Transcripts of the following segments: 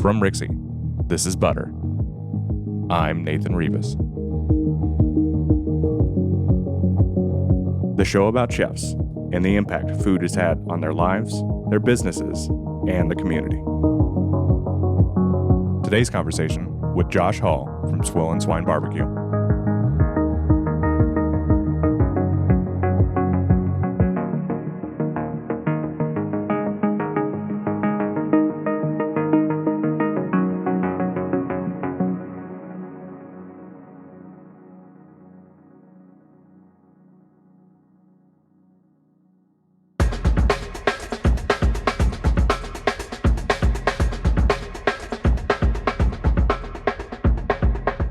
From Rixie, this is Butter. I'm Nathan Rivas. The show about chefs and the impact food has had on their lives, their businesses, and the community. Today's conversation with Josh Hall from Swill Swine Barbecue.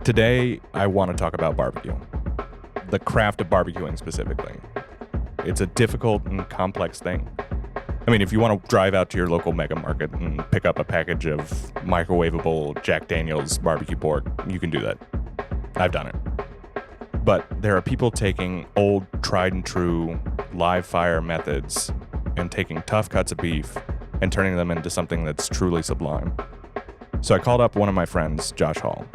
Today, I want to talk about barbecue. The craft of barbecuing specifically. It's a difficult and complex thing. I mean, if you want to drive out to your local mega market and pick up a package of microwavable Jack Daniel's barbecue pork, you can do that. I've done it. But there are people taking old, tried and true live fire methods and taking tough cuts of beef and turning them into something that's truly sublime. So I called up one of my friends, Josh Hall.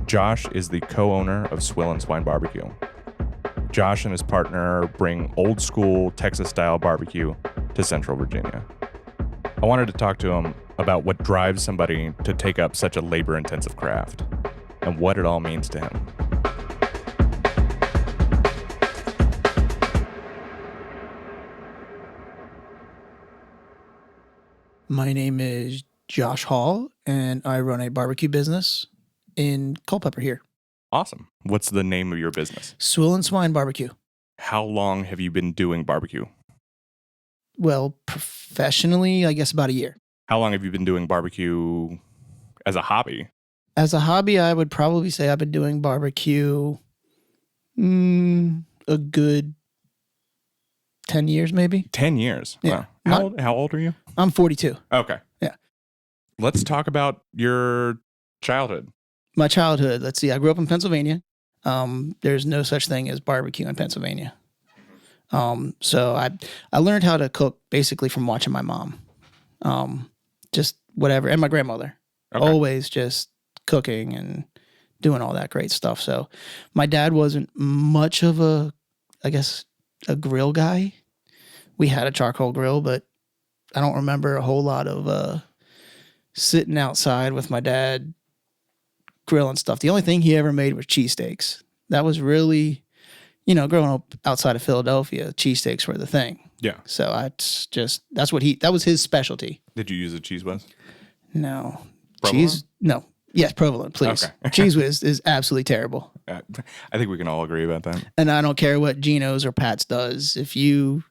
Josh is the co-owner of Swill Swine Barbecue. Josh and his partner bring old school Texas-style barbecue to Central Virginia. I wanted to talk to him about what drives somebody to take up such a labor-intensive craft and what it all means to him. My name is Josh Hall, and I run a barbecue business in Culpeper here. Awesome. What's the name of your business? Swill Swine Barbecue. How long have you been doing barbecue? Well, professionally, I guess about a year. How long have you been doing barbecue as a hobby? As a hobby, I would probably say I've been doing barbecue a good 10 years maybe. 10 years? Yeah. Wow. How old are you? I'm 42. Okay. Yeah. Let's talk about your childhood. My childhood, let's see, I grew up in Pennsylvania. There's no such thing as barbecue in Pennsylvania. So I learned how to cook basically from watching my mom. Just whatever. And my grandmother. Okay. Always just cooking and doing all that great stuff. So my dad wasn't much of a grill guy. We had a charcoal grill, but I don't remember a whole lot of sitting outside with my dad grilling stuff. The only thing he ever made was cheesesteaks. That was really, growing up outside of Philadelphia, cheesesteaks were the thing. Yeah. So that was his specialty. Did you use a Cheese Whiz? No. Provolone? No. Yes, provolone, please. Okay. Cheese Whiz is absolutely terrible. I think we can all agree about that. And I don't care what Geno's or Pat's does. If you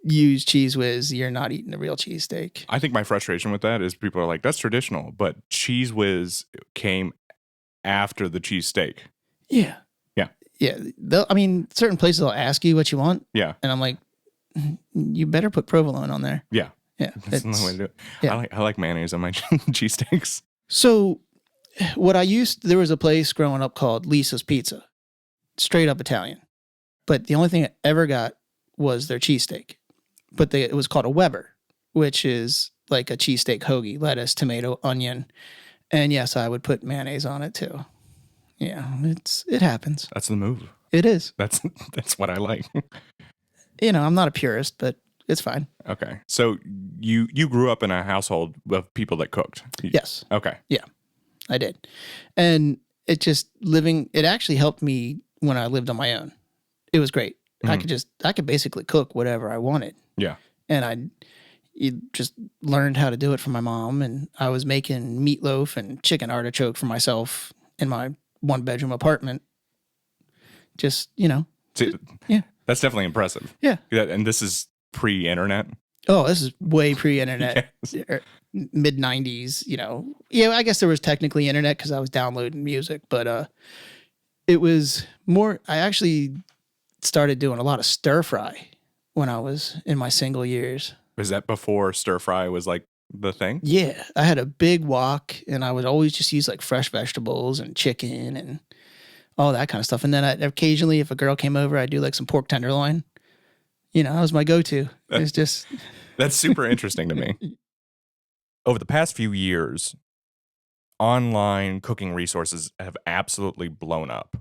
use Cheese Whiz, you're not eating a real cheesesteak. I think my frustration with that is people are like, that's traditional, but Cheese Whiz came after the cheesesteak. Yeah. Yeah. Yeah. Certain places will ask you what you want. Yeah. And I'm like, you better put provolone on there. Yeah. Yeah. That's the only way to do it. Yeah. I like mayonnaise on my cheesesteaks. So there was a place growing up called Lisa's Pizza. Straight up Italian. But the only thing I ever got was their cheesesteak. But it was called a Weber, which is like a cheesesteak hoagie, lettuce, tomato, onion. And yes, I would put mayonnaise on it too. Yeah, it happens. That's the move. It is. That's what I like. I'm not a purist, but it's fine. Okay. So you grew up in a household of people that cooked? Yes. Okay. Yeah, I did. And it actually helped me when I lived on my own. It was great. Mm-hmm. I could basically cook whatever I wanted. Yeah. And you just learned how to do it from my mom, and I was making meatloaf and chicken artichoke for myself in my one-bedroom apartment. Just, yeah. That's definitely impressive. Yeah. And this is pre-internet? Oh, this is way pre-internet. Yes. Mid-90s, Yeah, I guess there was technically internet because I was downloading music, but it was more, I actually started doing a lot of stir-fry when I was in my single years. Was that before stir fry was like the thing? Yeah. I had a big wok, and I would always just use like fresh vegetables and chicken and all that kind of stuff. And then occasionally, if a girl came over, I'd do like some pork tenderloin. That was my go-to. It's just... That's super interesting to me. Over the past few years, online cooking resources have absolutely blown up.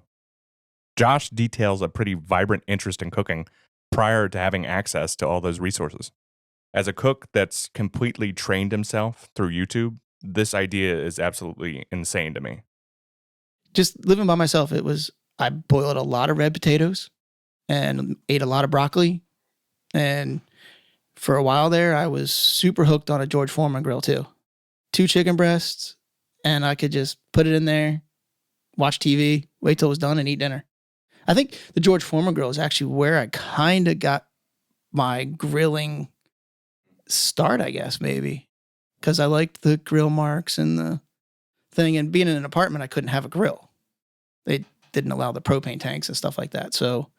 Josh details a pretty vibrant interest in cooking prior to having access to all those resources. As a cook that's completely trained himself through YouTube, this idea is absolutely insane to me. Just living by myself, I boiled a lot of red potatoes and ate a lot of broccoli. And for a while there, I was super hooked on a George Foreman grill too. 2 chicken breasts, and I could just put it in there, watch TV, wait till it was done, and eat dinner. I think the George Foreman grill is actually where I kind of got my grilling start, I guess, maybe. Because I liked the grill marks and the thing. And being in an apartment, I couldn't have a grill. They didn't allow the propane tanks and stuff like that. So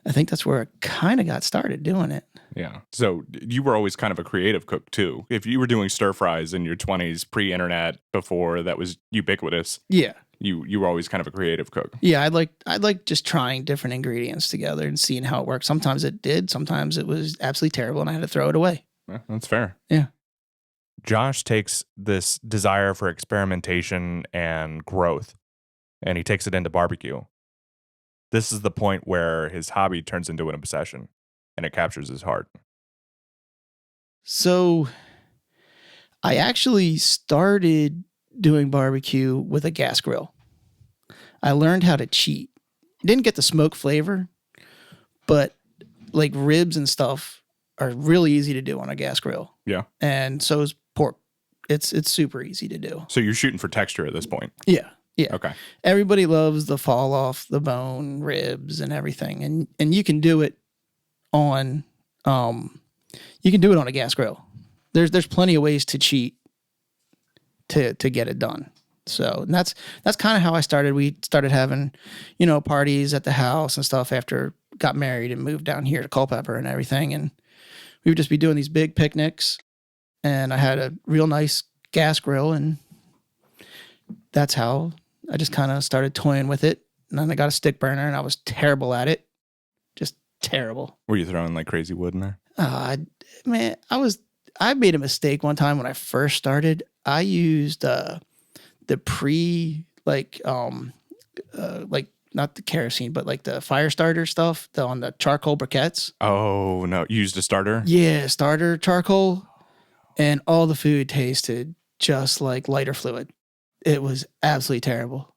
I think that's where I kind of got started doing it. Yeah. So you were always kind of a creative cook too. If you were doing stir fries in your 20s, pre-internet, before that was ubiquitous. Yeah. You were always kind of a creative cook. Yeah, I'd like just trying different ingredients together and seeing how it worked. Sometimes it did, sometimes it was absolutely terrible and I had to throw it away. Yeah, that's fair. Yeah. Josh takes this desire for experimentation and growth, and he takes it into barbecue. This is the point where his hobby turns into an obsession, and it captures his heart. So I actually started doing barbecue with a gas grill. I learned how to cheat. Didn't get the smoke flavor, but like ribs and stuff are really easy to do on a gas grill. Yeah. And so is pork. It's super easy to do. So you're shooting for texture at this point. Yeah. Yeah. Okay. Everybody loves the fall off the bone ribs and everything. And you can do it on a gas grill. There's plenty of ways to cheat to get it done. So and that's kind of how I started. We started having, parties at the house and stuff after got married and moved down here to Culpeper and everything. And we would just be doing these big picnics. And I had a real nice gas grill, and that's how I just kind of started toying with it. And then I got a stick burner, and I was terrible at it. Just terrible. Were you throwing like crazy wood in there? Man, I made a mistake one time when I first started. I used the not the kerosene, but like the fire starter stuff on the charcoal briquettes. Oh no, you used a starter? Yeah, starter charcoal, and all the food tasted just like lighter fluid. It was absolutely terrible.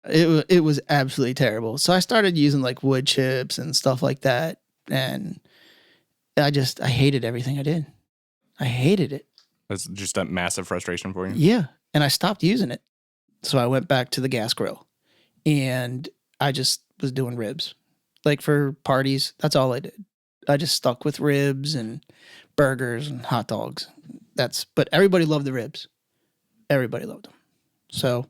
It was absolutely terrible. So I started using like wood chips and stuff like that, and I hated everything I did. I hated it. That's just a massive frustration for you? Yeah. And I stopped using it. So I went back to the gas grill, and I just was doing ribs. Like for parties, that's all I did. I just stuck with ribs and burgers and hot dogs. But everybody loved the ribs. Everybody loved them. So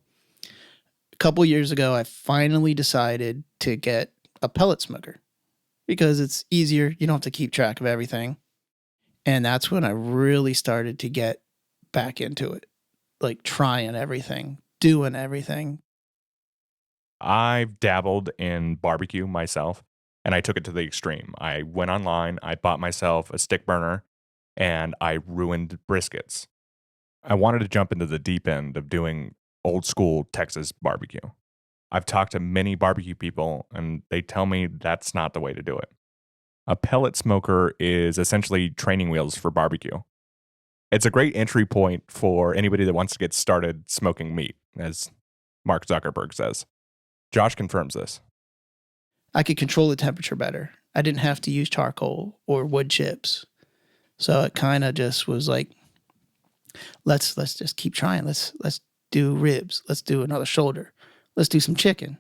a couple years ago, I finally decided to get a pellet smoker because it's easier. You don't have to keep track of everything. And that's when I really started to get back into it, like trying everything, doing everything. I've dabbled in barbecue myself, and I took it to the extreme. I went online, I bought myself a stick burner, and I ruined briskets. I wanted to jump into the deep end of doing old school Texas barbecue. I've talked to many barbecue people, and they tell me that's not the way to do it. A pellet smoker is essentially training wheels for barbecue. It's a great entry point for anybody that wants to get started smoking meat, as Mark Zuckerberg says. Josh confirms this. I could control the temperature better. I didn't have to use charcoal or wood chips. So it kind of just was like, let's just keep trying. Let's do ribs. Let's do another shoulder. Let's do some chicken.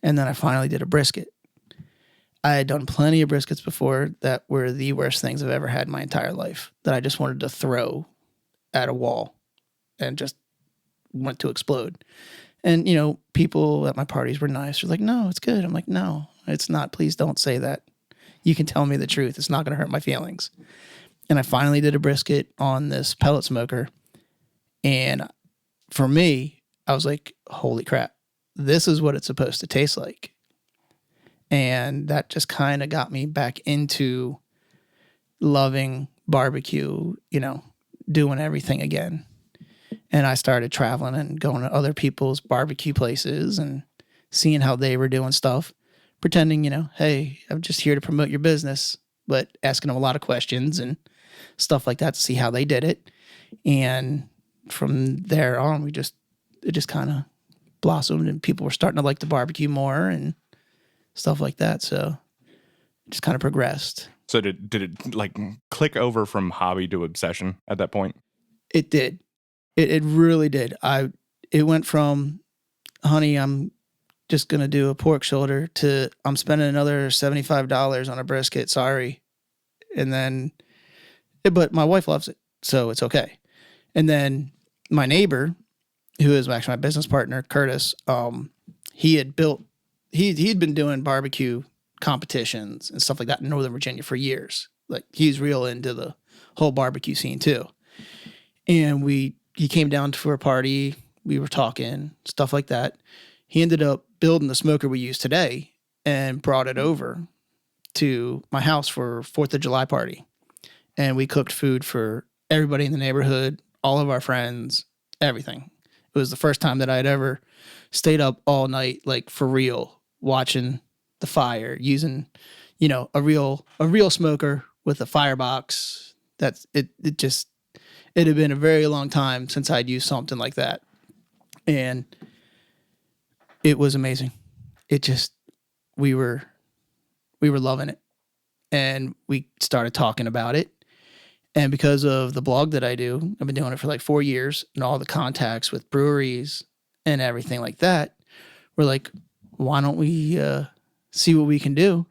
And then I finally did a brisket. I had done plenty of briskets before that were the worst things I've ever had in my entire life, that I just wanted to throw at a wall and just want to explode. And, people at my parties were nice. They're like, no, it's good. I'm like, no, it's not. Please don't say that. You can tell me the truth. It's not going to hurt my feelings. And I finally did a brisket on this pellet smoker. And for me, I was like, holy crap, this is what it's supposed to taste like. And that just kind of got me back into loving barbecue, doing everything again. And I started traveling and going to other people's barbecue places and seeing how they were doing stuff, pretending, hey, I'm just here to promote your business, but asking them a lot of questions and stuff like that to see how they did it. And from there on, it just kind of blossomed and people were starting to like the barbecue more and stuff like that. So it just kind of progressed. So did it like click over from hobby to obsession at that point? It did. It really did. It went from, honey, I'm just going to do a pork shoulder to I'm spending another $75 on a brisket. Sorry. And then, but my wife loves it, so it's okay. And then my neighbor, who is actually my business partner, Curtis, he'd been doing barbecue competitions and stuff like that in Northern Virginia for years. Like he's real into the whole barbecue scene too. And he came down for a party. We were talking, stuff like that. He ended up building the smoker we use today and brought it over to my house for 4th of July party. And we cooked food for everybody in the neighborhood, all of our friends, everything. It was the first time that I'd ever stayed up all night, like for real, watching the fire, using, a real smoker with a firebox. That's it. It had been a very long time since I'd used something like that. And it was amazing. We were loving it. And we started talking about it. And because of the blog that I do, I've been doing it for like 4 years and all the contacts with breweries and everything like that. We're like, why don't we see what we can do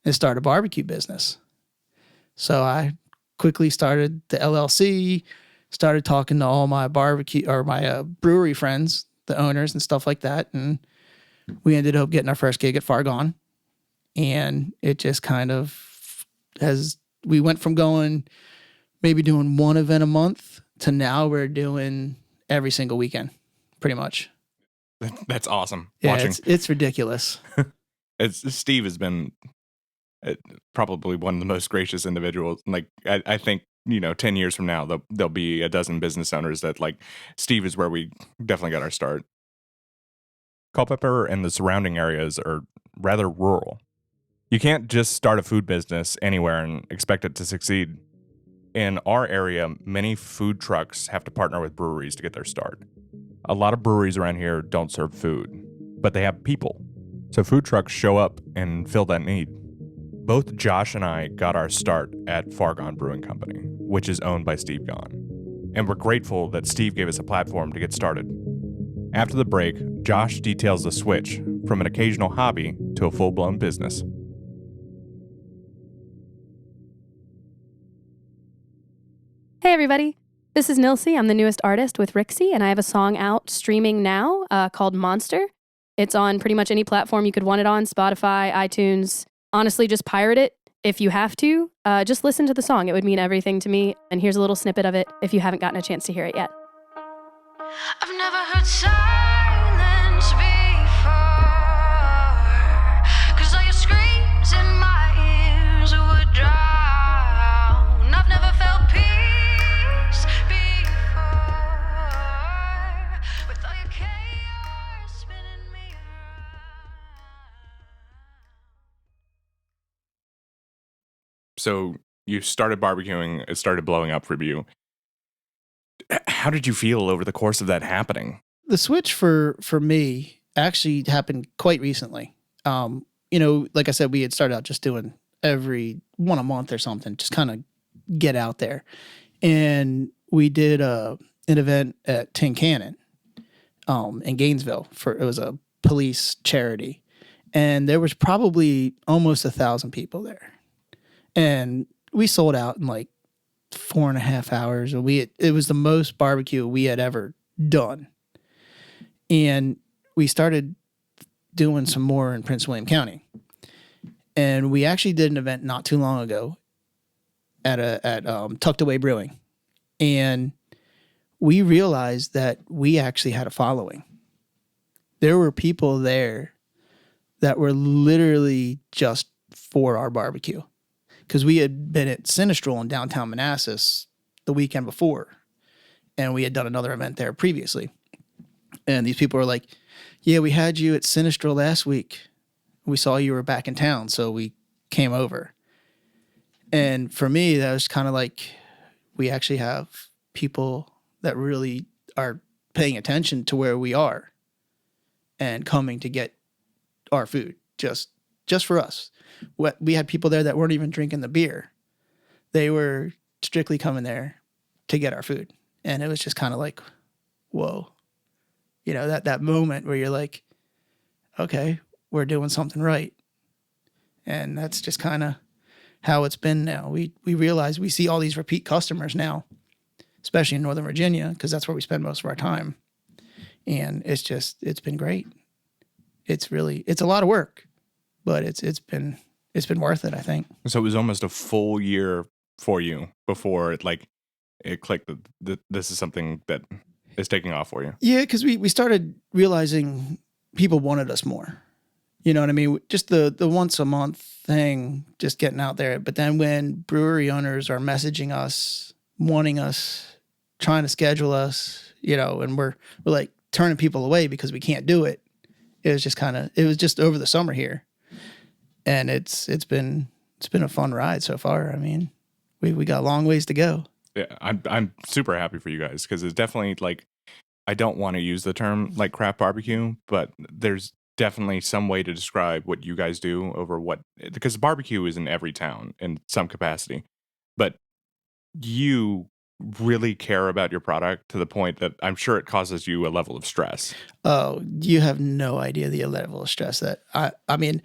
and start a barbecue business? So I quickly started the LLC, started talking to all my barbecue or my brewery friends, the owners and stuff like that. And we ended up getting our first gig at Far Gone. And it just kind of we went from maybe doing one event a month to now we're doing every single weekend, pretty much. That's awesome. Yeah, Watching. It's ridiculous. Steve has been probably one of the most gracious individuals. Like I think 10 years from now there'll be a dozen business owners that like Steve is where we definitely got our start. Culpeper and the surrounding areas are rather rural. You can't just start a food business anywhere and expect it to succeed. In our area, many food trucks have to partner with breweries to get their start. A lot of breweries around here don't serve food, but they have people. So food trucks show up and fill that need. Both Josh and I got our start at Far Gone Brewing Company, which is owned by Steve Gone. And we're grateful that Steve gave us a platform to get started. After the break, Josh details the switch from an occasional hobby to a full-blown business. Hey everybody, this is Nilsey. I'm the newest artist with Rixie, and I have a song out streaming now called Monster. It's on pretty much any platform you could want it on, Spotify, iTunes. Honestly, just pirate it if you have to. Just listen to the song. It would mean everything to me. And here's a little snippet of it if you haven't gotten a chance to hear it yet. I've never heard silence before, 'cause all your screams in my ears would drown. I've never felt peace before, with all your chaos spinning me around. So you started barbecuing, it started blowing up for you. How did you feel over the course of that happening? The switch for me actually happened quite recently. Like I said, we had started out just doing every one a month or something, just kind of get out there. And we did an event at Tin Cannon in Gainesville. It was a police charity. And there was probably almost 1,000 people there. And we sold out in like 4.5 hours. And it was the most barbecue we had ever done. And we started doing some more in Prince William County. And we actually did an event not too long ago at Tucked Away Brewing. And we realized that we actually had a following. There were people there that were literally just for our barbecue. Because we had been at Sinistral in downtown Manassas the weekend before. and we had done another event there previously. And these people were like, yeah, we had you at Sinistro last week. We saw you were back in town, so we came over. And for me, that was kind of like, we actually have people that really are paying attention to where we are and coming to get our food just for us. We had people there that weren't even drinking the beer. They were strictly coming there to get our food. And it was just kind of like, whoa, that moment where you're like, okay, we're doing something right. And that's just kind of how it's been now. We realize we see all these repeat customers now, especially in Northern Virginia, because that's where we spend most of our time. And it's been great. It's a lot of work, but it's been worth it, I think. So it was almost a full year for you before it clicked that this is something that is taking off for you. Yeah, because we started realizing people wanted us more. You know what I mean? Just the once a month thing, just getting out there. But then when brewery owners are messaging us, wanting us, trying to schedule us, and we're like turning people away because we can't do it. It was just over the summer here. And it's been a fun ride so far. I mean, we got a long ways to go. Yeah, I'm super happy for you guys because it's definitely like, I don't want to use the term like craft barbecue, but there's definitely some way to describe what you guys do because barbecue is in every town in some capacity, but you really care about your product to the point that I'm sure it causes you a level of stress. Oh, you have no idea the level of stress that I mean,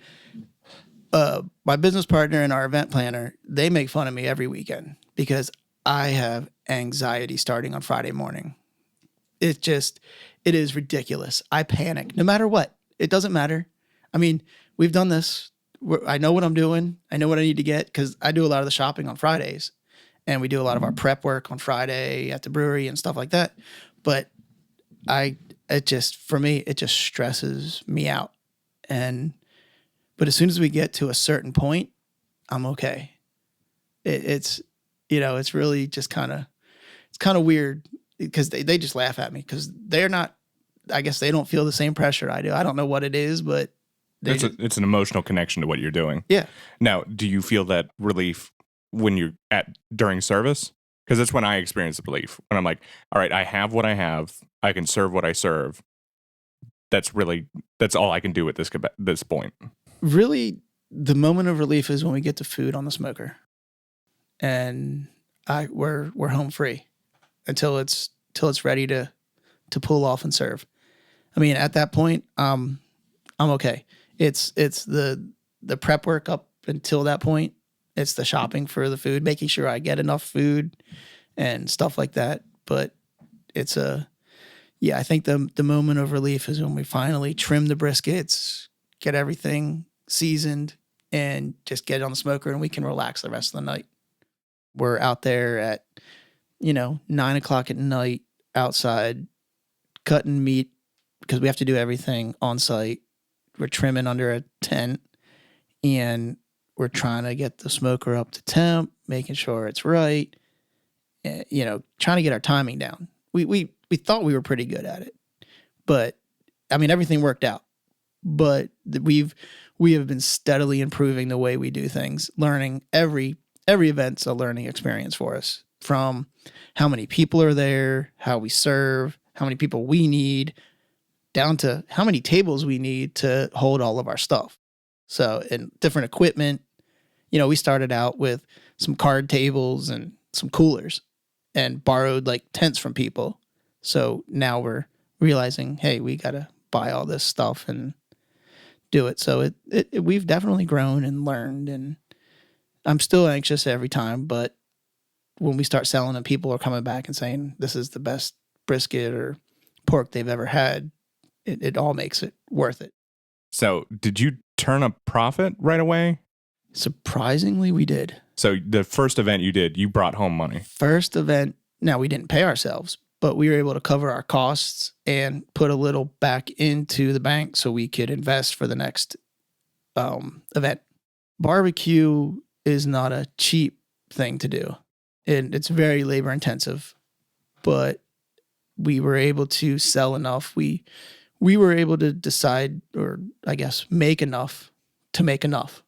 my business partner and our event planner, they make fun of me every weekend because I have anxiety starting on Friday morning. It is ridiculous. I panic no matter what. It doesn't matter. I mean, we've done this. I know what I'm doing. I know what I need to get because I do a lot of the shopping on Fridays and we do a lot of our prep work on Friday at the brewery and stuff like that. But for me, it just stresses me out. But as soon as we get to a certain point, I'm okay. It's really just it's kind of weird because they just laugh at me because they're not, I guess they don't feel the same pressure I do. I don't know what it is, but it's an emotional connection to what you're doing. Yeah. Now, do you feel that relief when you're during service? Because that's when I experience the relief. When I'm like, all right, I have what I have. I can serve what I serve. That's all I can do at this point. Really, the moment of relief is when we get the food on the smoker, and we're home free until it's ready to pull off and serve. I mean, at that point, I'm okay. It's the prep work up until that point. It's the shopping for the food, making sure I get enough food and stuff like that. But I think the moment of relief is when we finally trim the briskets, get everything seasoned, and just get it on the smoker, and we can relax the rest of the night. We're out there at 9:00 at night outside cutting meat because we have to do everything on site. We're trimming under a tent and we're trying to get the smoker up to temp, making sure it's right. Trying to get our timing down. We thought we were pretty good at it, but I mean, everything worked out, but we have been steadily improving the way we do things, learning every event's a learning experience for us, from how many people are there, how we serve, how many people we need, down to how many tables we need to hold all of our stuff. So, and different equipment. We started out with some card tables and some coolers and borrowed like tents from people. So now we're realizing, hey, we got to buy all this stuff and do it. So we've definitely grown and learned, and I'm still anxious every time, but when we start selling and people are coming back and saying this is the best brisket or pork they've ever had, it all makes it worth it. So did you turn a profit right away? Surprisingly, we did. So the first event you did, you brought home money. First event, now we didn't pay ourselves, but we were able to cover our costs and put a little back into the bank so we could invest for the next event. Barbecue is not a cheap thing to do, and it's very labor intensive, but we were able to sell enough. We were able to decide, or I guess make enough to make enough.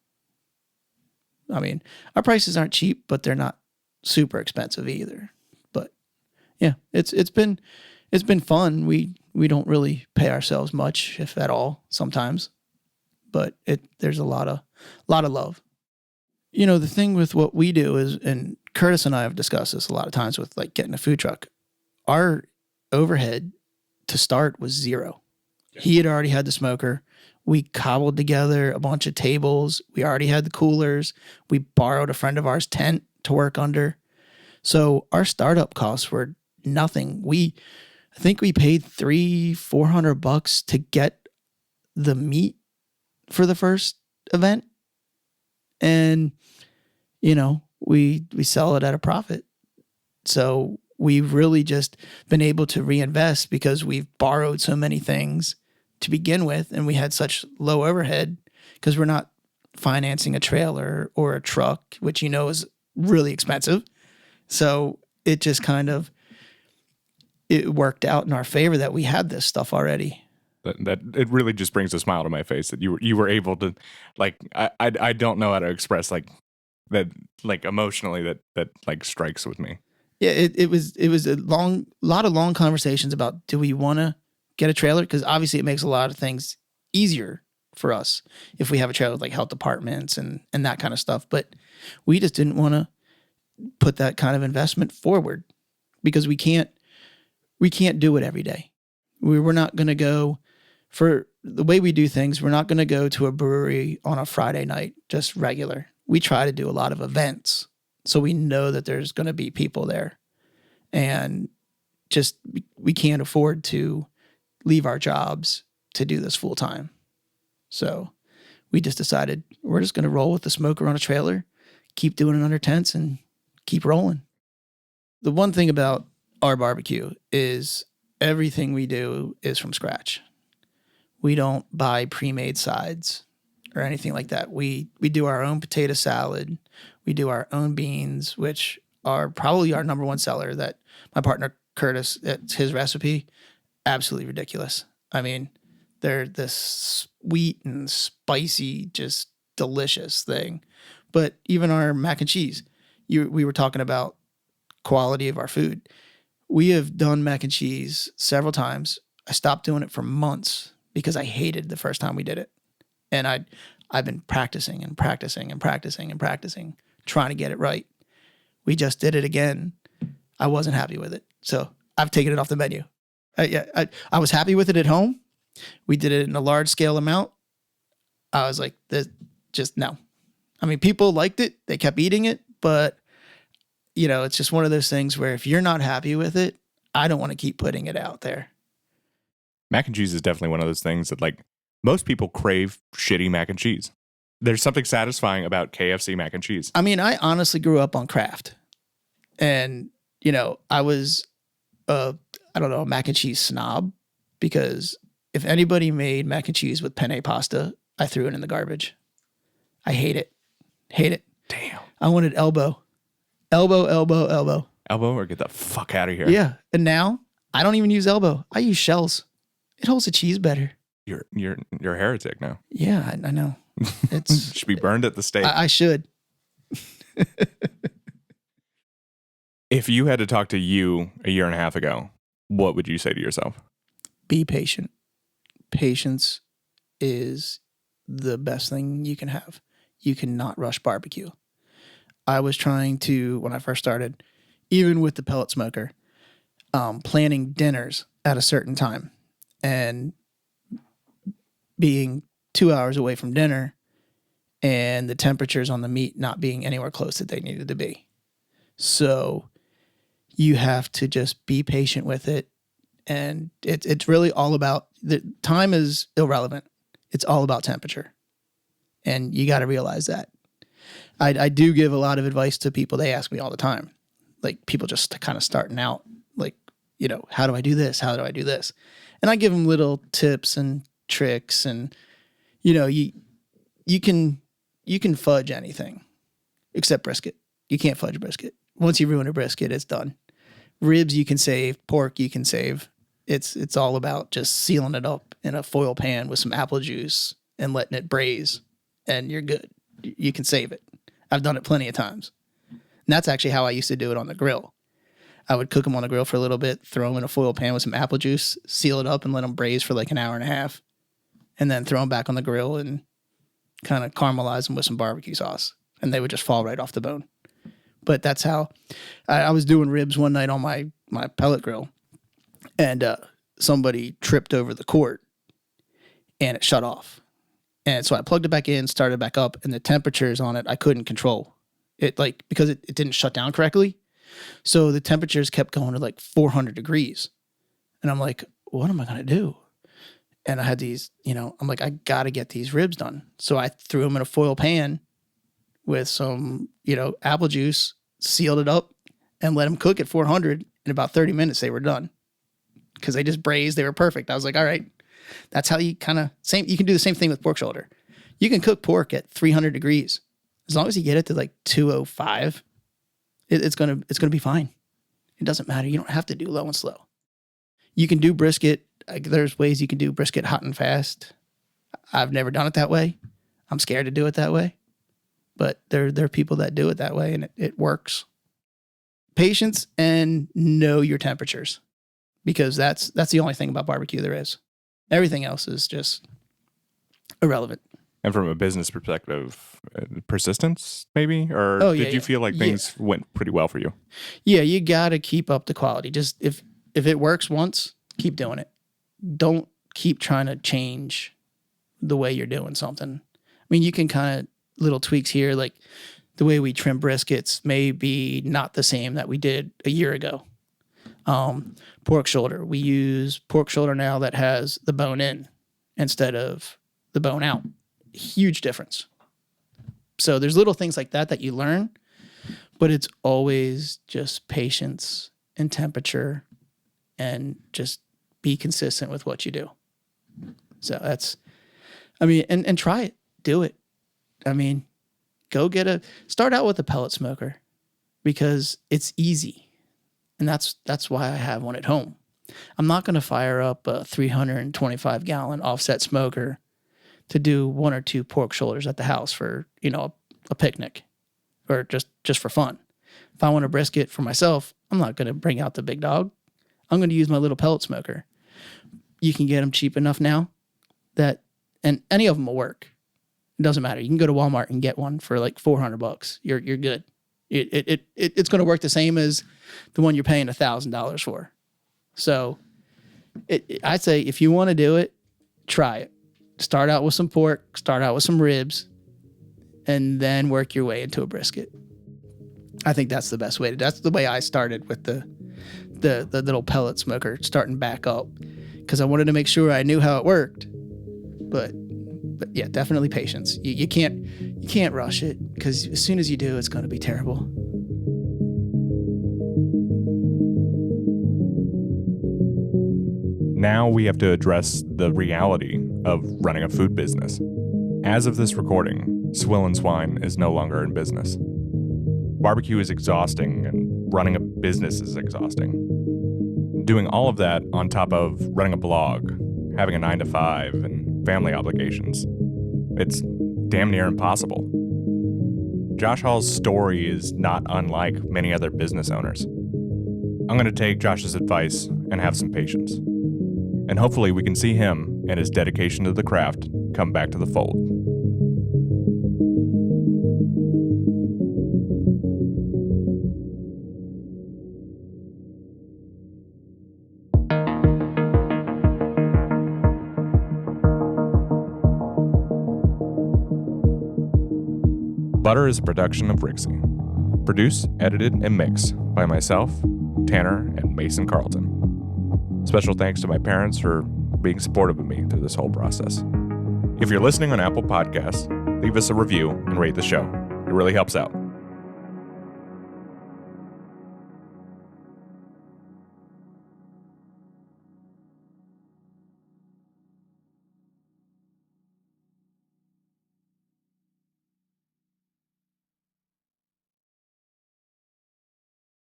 I mean, our prices aren't cheap, but they're not super expensive either. But yeah, it's been fun. We don't really pay ourselves much, if at all, sometimes. But there's a lot of love. You know, the thing with what we do is, and Curtis and I have discussed this a lot of times with like getting a food truck, our overhead to start was zero. He had already had the smoker. We cobbled together a bunch of tables. We already had the coolers. We borrowed a friend of ours' tent to work under. So our startup costs were nothing. I think we paid $300-400 to get the meat for the first event. And, you know, we sell it at a profit. So we've really just been able to reinvest because we've borrowed so many things to begin with, and we had such low overhead because we're not financing a trailer or a truck, which, you know, is really expensive. So it just kind of, it worked out in our favor that we had this stuff already. That it really just brings a smile to my face that you were able to, like, I don't know how to express like that, like emotionally that like strikes with me. Yeah, it was a lot of long conversations about, do we want to get a trailer? Because obviously it makes a lot of things easier for us if we have a trailer with like health departments and that kind of stuff. But we just didn't want to put that kind of investment forward because we can't do it every day. We're not going to go, for the way we do things, we're not going to go to a brewery on a Friday night, just regular. We try to do a lot of events. So we know that there's going to be people there, and just, we can't afford to leave our jobs to do this full time. So we just decided we're just going to roll with the smoker on a trailer, keep doing it under tents, and keep rolling. The one thing about our barbecue is everything we do is from scratch. We don't buy pre-made sides or anything like that. We do our own potato salad. We do our own beans, which are probably our number one seller. That my partner Curtis, it's his recipe, absolutely ridiculous. I mean, they're this sweet and spicy, just delicious thing. But even our mac and cheese, we were talking about quality of our food. We have done mac and cheese several times. I stopped doing it for months because I hated the first time we did it. And I've been practicing and practicing and practicing and practicing, trying to get it right. We just did it again. I wasn't happy with it. So I've taken it off the menu. I was happy with it at home. We did it in a large scale amount. I was like, just no. I mean, people liked it. They kept eating it. But, you know, it's just one of those things where if you're not happy with it, I don't want to keep putting it out there. Mac and cheese is definitely one of those things that, like, most people crave shitty mac and cheese. There's something satisfying about KFC mac and cheese. I mean, I honestly grew up on Kraft. And, you know, I was, a mac and cheese snob, because if anybody made mac and cheese with penne pasta, I threw it in the garbage. I hate it. Hate it. Damn. I wanted elbow. Elbow. Elbow, or get the fuck out of here. Yeah. And now I don't even use elbow. I use shells. It holds the cheese better. You're a heretic now. Yeah, I know. It's should be burned at the stake. I should. If you had to talk to you a year and a half ago, what would you say to yourself? Be patient. Patience is the best thing you can have. You cannot rush barbecue. I was trying to, when I first started, even with the pellet smoker, planning dinners at a certain time and being 2 hours away from dinner and the temperatures on the meat not being anywhere close that they needed to be. So you have to just be patient with it. And it's really all about, the time is irrelevant. It's all about temperature. And you got to realize that. I do give a lot of advice to people. They ask me all the time, like people just kind of starting out, like, you know, how do I do this? How do I do this? And I give them little tips and tricks, and, you know, you can fudge anything except brisket. You can't fudge brisket. Once you ruin a brisket, it's done. Ribs you can save, pork you can save. It's all about just sealing it up in a foil pan with some apple juice and letting it braise, and you're good. You can save it. I've done it plenty of times. And that's actually how I used to do it on the grill. I would cook them on the grill for a little bit, throw them in a foil pan with some apple juice, seal it up, and let them braise for like an hour and a half, and then throw them back on the grill and kind of caramelize them with some barbecue sauce, and they would just fall right off the bone. But that's how I was doing ribs one night on my pellet grill, and somebody tripped over the cord, and it shut off. And so I plugged it back in, started back up, and the temperatures on it I couldn't control. It because it didn't shut down correctly. So the temperatures kept going to like 400 degrees. And I'm like, what am I going to do? And I had these, I'm like, I got to get these ribs done. So I threw them in a foil pan with some, apple juice, sealed it up, and let them cook at 400. In about 30 minutes, they were done. Because they just braised. They were perfect. I was like, all right, that's how you you can do the same thing with pork shoulder. You can cook pork at 300 degrees. As long as you get it to like 205, it's gonna be fine. It doesn't matter. You don't have to do low and slow. You can do brisket. There's ways you can do brisket hot and fast. I've never done it that way. I'm scared to do it that way. But there are people that do it that way, and it works. Patience and know your temperatures, because that's the only thing about barbecue there is. Everything else is just irrelevant. And from a business perspective, persistence maybe? Or did you feel like things went pretty well for you? Yeah, you got to keep up the quality. Just if it works once, keep doing it. Don't keep trying to change the way you're doing something. I mean, you can kind of little tweaks here, like the way we trim briskets may be not the same that we did a year ago. Pork shoulder. We use pork shoulder now that has the bone in instead of the bone out. Huge difference. So there's little things like that you learn, but it's always just patience and temperature and just be consistent with what you do. So and try it. Do it. Start out with a pellet smoker because it's easy. And that's why I have one at home. I'm not going to fire up a 325-gallon offset smoker to do 1 or 2 pork shoulders at the house for, a picnic or just for fun. If I want a brisket for myself, I'm not going to bring out the big dog. I'm going to use my little pellet smoker. You can get them cheap enough now and any of them will work. It doesn't matter. You can go to Walmart and get one for like $400. You're good. It's going to work the same as the one you're paying $1,000 for. So I'd say if you want to do it, try it. Start out with some pork, start out with some ribs, and then work your way into a brisket. I think that's the best way. That's the way I started with the little pellet smoker, starting back up, because I wanted to make sure I knew how it worked. But yeah, definitely patience. You can't rush it, because as soon as you do, it's going to be terrible. Now we have to address the reality of running a food business. As of this recording, Swill Swine is no longer in business. Barbecue is exhausting, and running a business is exhausting. Doing all of that on top of running a blog, having a 9-to-5, and family obligations. It's damn near impossible. Josh Hall's story is not unlike many other business owners. I'm going to take Josh's advice and have some patience. And hopefully we can see him and his dedication to the craft come back to the fold. Butter is a production of Rixie. Produced, edited, and mixed by myself, Tanner, and Mason Carlton. Special thanks to my parents for being supportive of me through this whole process. If you're listening on Apple Podcasts, leave us a review and rate the show. It really helps out.